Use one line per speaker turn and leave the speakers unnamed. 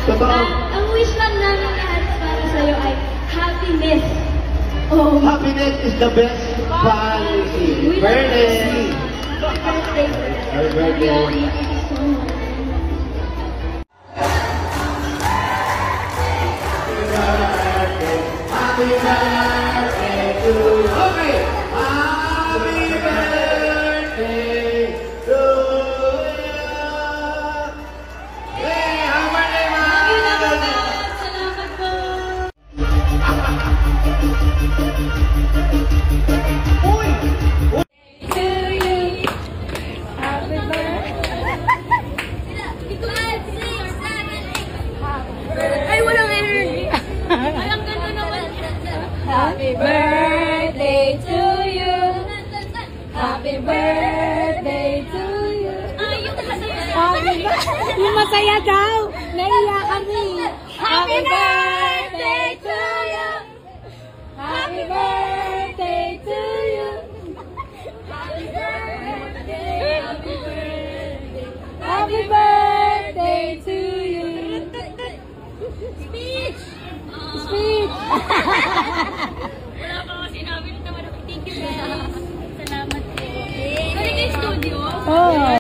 Totoo.
Ang wish lang namin lahat para sa'yo ay happiness. Oh.
Happiness is the best policy. Birthday! Happy birthday! Happy birthday to you. Okay. Happy birthday to you. Hey, happy birthday, man!
Salamat po.
Uy!
To you. Happy birthday. Ay, walang energy. Walang ganda naman. Happy birthday to you. Happy birthday to you.
Yung masaya daw. Naiya kami.
Happy birthday to you.
Happy birthday to you.
Happy birthday. Happy birthday.
Happy birthday to you.
Speech.
Speech.
Wala pa ako sinabi naman ako. Thank you guys. Salamat po. Galing kayo studio.
Oh.